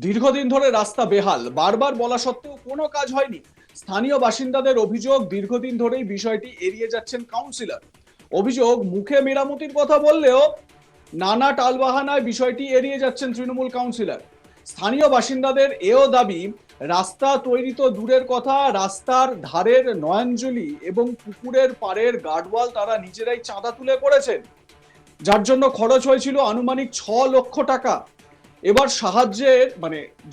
দীর্ঘদিন ধরে রাস্তা বেহাল, বারবার বলা সত্ত্বেও কোনো কাজ হয়নি। স্থানীয় বাসিন্দাদের অভিযোগ, দীর্ঘদিন ধরেই বিষয়টি এড়িয়ে যাচ্ছেন কাউন্সিলর। অভিযোগ, মুখে মেরামতির কথা বললেও নানা টালবাহানায় বিষয়টি এড়িয়ে যাচ্ছেন তৃণমূল কাউন্সিলর। স্থানীয় বাসিন্দাদের এও দাবি, রাস্তা তৈরি তো দূরের কথা, রাস্তার ধারের নয়াঞ্জলি এবং পুকুরের পাড়ের গার্ডওয়াল তারা নিজেরাই চাঁদা তুলে করেছেন, যার জন্য খরচ হয়েছিল আনুমানিক 6 লক্ষ টাকা। এবার সাহায্যের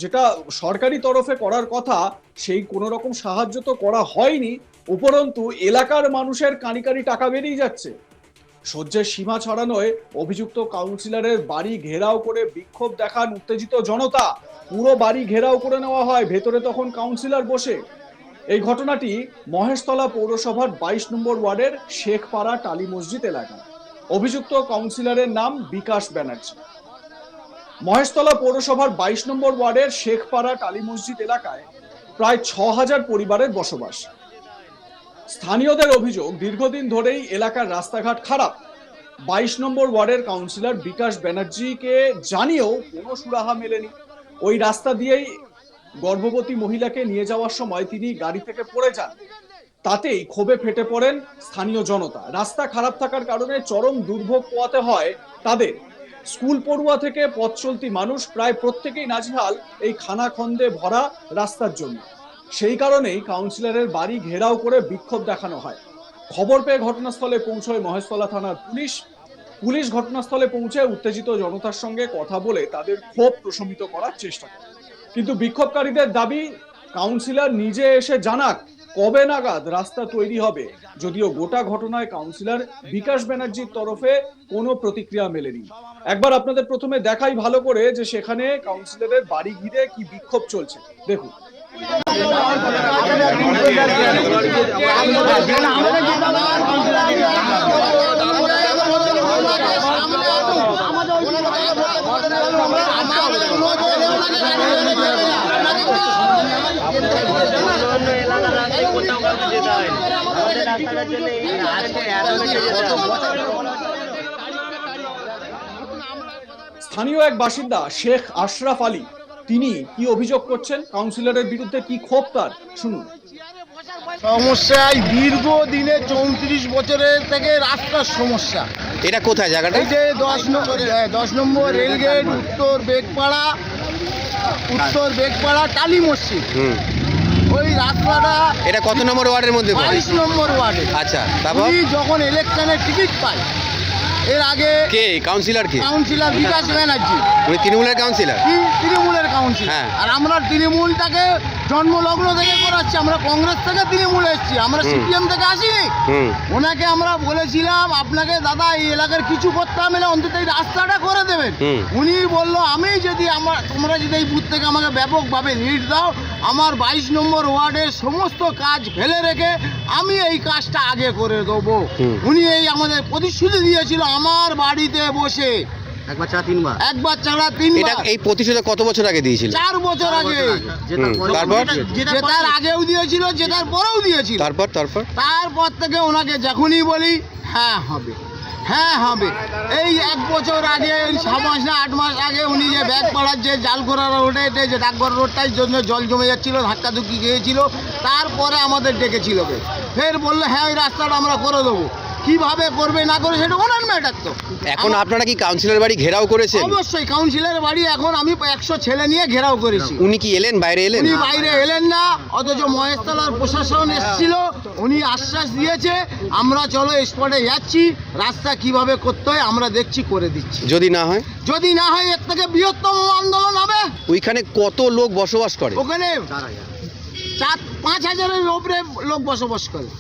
যেটা সরকারি তরফে করার কথা, সেই কোন রকম সাহায্য তো করা হয়নি, উপরন্তু এলাকার মানুষের কানিকানি টাকা বেরিয়ে যাচ্ছে। সহ্যের সীমা ছাড়ানোয় অভিযুক্ত কাউন্সিলরের বাড়ি ঘেরাও করে বিক্ষোভ দেখান উত্তেজিত জনতা। পুরো বাড়ি ঘেরাও করে নেওয়া হয়, ভেতরে তখন কাউন্সিলর বসে। এই ঘটনাটি মহেশতলা পৌরসভার 22 নম্বর ওয়ার্ডের শেখপাড়া টালি মসজিদ এলাকায়। অভিযুক্ত কাউন্সিলরের নাম বিকাশ ব্যানার্জি। মহেশতলা পৌরসভার 22 নম্বর ওয়ার্ডের শেখপাড়া টালি মসজিদ এলাকায় প্রায় 6000 পরিবারের বসবাস। স্থানীয়দের অভিযোগ, দীর্ঘদিন ধরেই এলাকার রাস্তাঘাট খারাপ। 22 নম্বর ওয়ার্ডের কাউন্সিলর বিকাশ ব্যানার্জিকে জানিয়েও কোনো সুরাহা মেলেনি। ওই রাস্তা দিয়েই গর্ভবতী মহিলাকে নিয়ে যাওয়ার সময় তিনি গাড়ি থেকে পড়ে যান, তাতেই ক্ষোভে ফেটে পড়েন স্থানীয় জনতা। রাস্তা খারাপ থাকার কারণে চরম দুর্ভোগ পোহাতে হয় তাদের। স্কুল পড়ুয়া থেকে পথ চলতি মানুষ প্রায় প্রত্যেকেই নাজেহাল এই খানাখন্দে ভরা রাস্তার জন্য। সেই কারণেই কাউন্সিলরের বাড়ি ঘেরাও করে বিক্ষোভ দেখানো হয়। খবর পেয়ে ঘটনাস্থলে পৌঁছয় মহেশতলা থানার পুলিশ ঘটনাস্থলে পৌঁছে উত্তেজিত জনতার সঙ্গে কথা বলে তাদের ক্ষোভ প্রশমিত করার চেষ্টা করে। কিন্তু বিক্ষোভকারীদের দাবি, কাউন্সিলর নিজে এসে জানাক কবে নাগাদ রাস্তা তৈরি হবে। যদিও গোটা ঘটনায় কাউন্সিলর বিকাশ ব্যানার্জির তরফে কোনো প্রতিক্রিয়া মেলেনি। একবার আপনাদের প্রথমে দেখাই ভালো করে যে সেখানে কাউন্সিলরের বাড়ি ঘিরে কি বিক্ষোভ চলছে, দেখুন। স্থানীয় এক বাসিন্দা শেখ আশরাফ আলী, তিনি কি অভিযোগ করছেন, কাউন্সিলরের বিরুদ্ধে কি ক্ষোভ তার, শুনুন। সমস্যায় দীর্ঘদিনে 34 বছরের থেকে রাস্তার সমস্যা। এটা কোথায় জায়গাটা? এই যে 10 নম্বর রেলগেট, উত্তর বেগপাড়া টালি মসজিদ, ওই রাস্তাটা। এটা কত নম্বর ওয়ার্ডের মধ্যে? 22 নম্বর ওয়ার্ডে। আচ্ছা, তারপর যখন ইলেকশনের টিকিট পায়, এর আগে কে কাউন্সিলর? কে কাউন্সিলর? বিকাশ ব্যানার্জি। উনি তৃণমূলের কাউন্সিলর? তৃণমূলের কাউন্সিলর। হ্যাঁ। আর আমরা তৃণমূলটাকে জন্মলগ্ন থেকে করাচ্ছি, আমরা কংগ্রেস থেকে তৃণমূলে এসেছি, আমরা সিপিএম থেকে আসিনি। ওনাকে আমরা বলেছিলাম, আপনাকে দাদা এই এলাকার কিছু করতে হবে না, অন্তত এই রাস্তাটা করে দেবেন। উনি বললো, আমি যদি তোমরা যদি এই বুথ থেকে আমাকে ব্যাপকভাবে লিড দাও, আমার 22 নম্বর ওয়ার্ডের সমস্ত কাজ ফেলে রেখে আমি এই কাজটা আগে করে দেবো। উনি এই আমাদের প্রতিশ্রুতি দিয়েছিল আমার বাড়িতে বসে। একবার ছাড়া তিনবার। এই প্রতিশ্রুতি কত বছর আগে দিয়েছিল? 4 বছর আগে। তারপর জেতার আগেও দিয়েছিল, জেতার পরেও দিয়েছিল। তারপর থেকে ওনাকে যখনই বলি হ্যাঁ হবে, হ্যাঁ হবে। এই 1 বছর আগে, 6 মাস না 8 মাস আগে, উনি যে ব্যাগপাড়ার যে জালকোড়া রোডে যে ডাকঘর রোডটার জন্য জল জমে যাচ্ছিল, ধাক্কাধুক্কি গিয়েছিল, তারপরে আমাদের ডেকেছিল, ফের বললে হ্যাঁ ওই রাস্তাটা আমরা করে দেবো। কিভাবে করবে না করে সেটা ওনার ম্যাটার। তো এখন আপনারা কি কাউন্সিলর বাড়ি ঘেরাও করেছেন? অবশ্যই কাউন্সিলরের বাড়ি এখন আমি 100 ছেলে নিয়ে ঘেরাও করেছি। উনি কি এলেন? বাইরে এলেন? উনি বাইরে এলেন না, অথচ মহেশতলার প্রশাসন এসেছিল, উনি আশ্বাস দিয়েছে আমরা চলো স্পটে যাচ্ছি, রাস্তা কিভাবে করতে হয় আমরা দেখছি, করে দিচ্ছি। যদি না হয় এর থেকে বৃহত্তম আন্দোলন হবে। ওইখানে কত লোক বসবাস করে? ওখানে 4-5 হাজারের উপরে লোক বসবাস করে,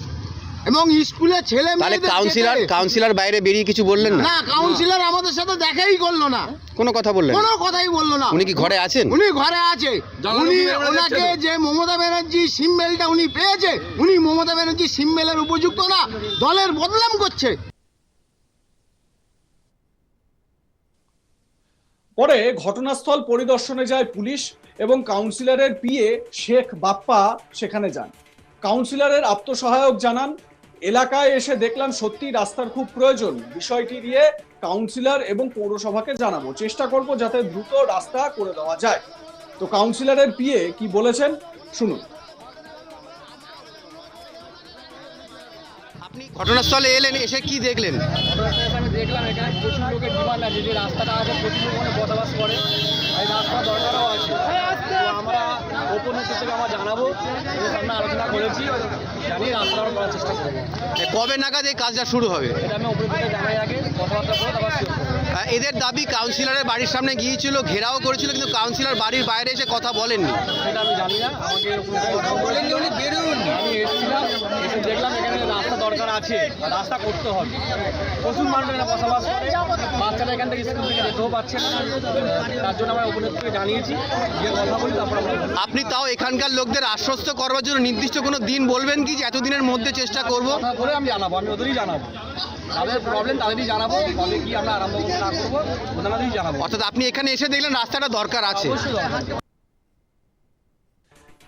এবং স্কুলে ছেলে মেয়েদের। কাউন্সিলর বাইরে বেরিয়ে কিছু বললেন না? না, কাউন্সিলর আমাদের সাথে দেখাই করলো না, কোনো কথা বললেন? কোনো কথাই বললো না। উনি কি ঘরে আছেন? উনি ঘরে আছে। ওনাকে যে মমতা ব্যানার্জি সিম্বলটা উনি পেয়েছে, উনি মমতা ব্যানার্জি সিম্বলের উপযুক্ত না, দলের বদনাম করছে। পরে ঘটনাস্থল পরিদর্শনে যায় পুলিশ এবং কাউন্সিলরের পিএ শেখ বাপ্পা সেখানে যান। কাউন্সিলরের আত্মসহায়ক জানান, এলাকায় এসে দেখলাম সত্যি রাস্তার খুব প্রয়োজন, বিষয়টি নিয়ে কাউন্সিলর এবং পৌরসভাকে জানাবো, চেষ্টা করব যাতে দ্রুত রাস্তা করে দেওয়া যায়। তো কাউন্সিলরের পিএ কি বলেছেন শুনুন। আপনি ঘটনাস্থলে এলেন, এসে কি দেখলেন? আমি দেখলাম এখানে প্রচুর লোকের ডিমান্ড আছে যে রাস্তাটা আগে প্রচুর লোক বসবাস করে, এই রাস্তা দরকারও আছে। তো আমরা উপনীতি থেকে আমরা জানাবো, এদের সামনে আলোচনা করেছি, জানি রাস্তাটা করার চেষ্টা করবো। কবে নাগাদ এই কাজটা শুরু হবে? এটা আমি উপনীতি থেকে জানাই আগে, কথাবার্তা করে তারপর শেষ করবো। এদের দাবি কাউন্সিলরের বাড়ির সামনে গিয়েছিল, ঘেরাও করেছিল, কিন্তু কাউন্সিলর বাড়ির বাইরে এসে কথা বলেননি। সেটা আমি জানি না, আমাকে উপনীতি কথা বলেননি, উনি বেরোন। আমি এসেছিলাম, এসে দেখলাম এখানে রাস্তা দরকার আছে, রাস্তা করতে হবে। প্রচুর মানুষ এখানে বসবাস করে, বাচ্চারা এখান থেকে স্কুল থেকে যেতেও পারছে না। তার জন্য আমরা উপনীতি থেকে জানিয়েছি, গিয়ে কথা বলি, তারপর আমরা আপনি তাও এখানকার লোকদের আশ্বস্ত করবার জন্য নির্দিষ্ট কোনো দিন বলবেন কি, যে এতদিনের মধ্যে চেষ্টা করব? কথা বলে আমি জানাবো, আমি ওদেরই জানাবো, তাদের প্রবলেম তাদেরই জানাবো, কবে কি আমরা আরম্ভ করতে না করবো ওনাদেরই জানাবো। অর্থাৎ আপনি এখানে এসে দেখলেন রাস্তাটা দরকার আছে। অবশ্যই দরকার।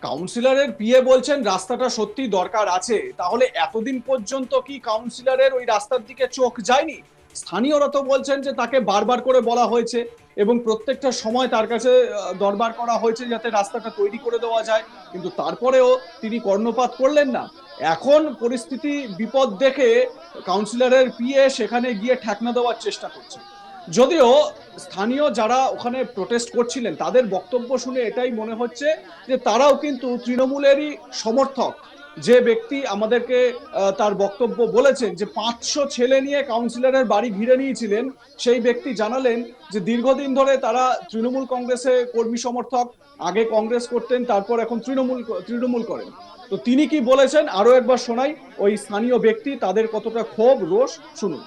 কাউন্সিলরের পিএ বলছেন রাস্তাটা সত্যি দরকার আছে, তাহলে এতদিন পর্যন্ত কি কাউন্সিলরের ওই রাস্তার দিকে চোখ যায়নি? স্থানীয়রা তো বলছেন যে তাকে বারবার করে বলা হয়েছে এবং প্রত্যেকটা সময় তার কাছে দরবার করা হয়েছে যাতে রাস্তাটা তৈরি করে দেওয়া যায়, কিন্তু তারপরেও তিনি কর্ণপাত করলেন না। এখন পরিস্থিতি বিপদ দেখে কাউন্সিলরের পিএ সেখানে গিয়ে ঠেকনা দেওয়ার চেষ্টা করছে। যদিও স্থানীয় যারা ওখানে প্রোটেস্ট করছিলেন তাদের বক্তব্য শুনে এটাই মনে হচ্ছে যে তারাও কিন্তু তৃণমূলেরই সমর্থক। যে ব্যক্তি আমাদেরকে তার বক্তব্য বলেছেন যে 500 ছেলে নিয়ে কাউন্সিলরের বাড়ি ঘিরে নিয়েছিলেন, সেই ব্যক্তি জানালেন যে দীর্ঘদিন ধরে তারা তৃণমূল কংগ্রেসের কর্মী সমর্থক, আগে কংগ্রেস করতেন, তারপর এখন তৃণমূল করেন। তো তিনি কি বলেছেন আরো একবার শোনাই, ওই স্থানীয় ব্যক্তি তাদের কতটা ক্ষোভ রোষ শুনুন।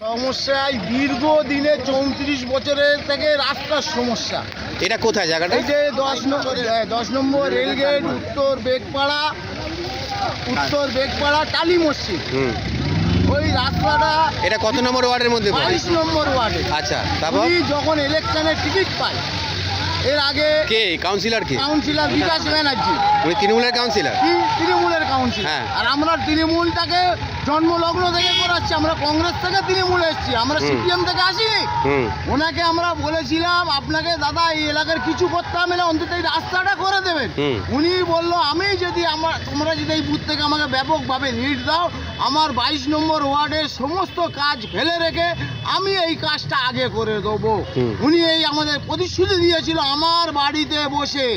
সমস্যায় দীর্ঘদিনে 34 বছরের থেকে রাস্তার সমস্যা। এটা কোথায় জায়গাটা? এই যে 10 নম্বর রেলগেট, উত্তর বেগপাড়া টালি মসজিদ, ওই রাস্তাটা। এটা কত নম্বর ওয়ার্ডের মধ্যে পড়ে? 22 নম্বর ওয়ার্ডে। আচ্ছা, তারপর উনি যখন ইলেকশনে টিকিট পায়, এর আগে কে কাউন্সিলর? কে কাউন্সিলর? বিকাশ ব্যানার্জি। উনি তৃণমূলের কাউন্সিলর? তৃণমূলের কাউন্সিলর। হ্যাঁ। আর আমরা তৃণমূলটাকে জন্মলগ্ন থেকে করাচ্ছি, আমরা কংগ্রেস থেকে তৃণমূলে এসেছি, আমরা সিপিএম থেকে আসিনি। ওনাকে আমরা বলেছিলাম আপনাকে দাদা এই এলাকার কিছু করতে হবে না, অন্তত এই রাস্তাটা করে দেবেন। উনি বললো আমি যদি তোমরা যদি এই বুথ থেকে আমাকে ব্যাপকভাবে লিড দাও, আমার 22 নম্বর ওয়ার্ডের সমস্ত কাজ ফেলে রেখে আমি এই কাজটা আগে করে দেবো। উনি এই আমাদের প্রতিশ্রুতি দিয়েছিল আমার বাড়িতে বসে,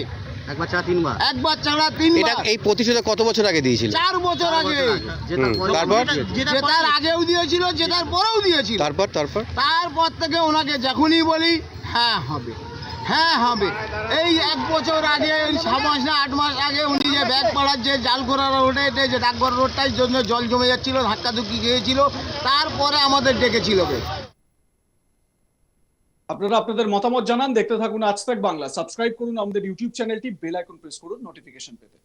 একবার ছাড়া তিনবার। এই প্রতিশোধ কত বছর আগে দিয়েছিল? 4 বছর আগে। তারপর জেতার আগেও দিয়েছিল, জেতার পরেও দিয়েছিল। তারপর থেকে ওনাকে যখনই বলি হ্যাঁ হবে, হ্যাঁ হবে। এই 1 বছর আগে, 6 মাস না 8 মাস আগে উনি যে ব্যাগপাড়ার যে জালগোড়া রোডে যে ডাকঘর রোডটার জন্য জল জমে যাচ্ছিল, ধাক্কাধুক্কি গিয়েছিল, তারপরে আমাদের ডেকেছিল। আপনারা আপনাদের মতামত জানান, দেখতে থাকুন আজ তাক বাংলা। সাবস্ক্রাইব করুন আমাদের ইউটিউব চ্যানেলটি, বেল আইকন প্রেস করুন নোটিফিকেশন পেতে।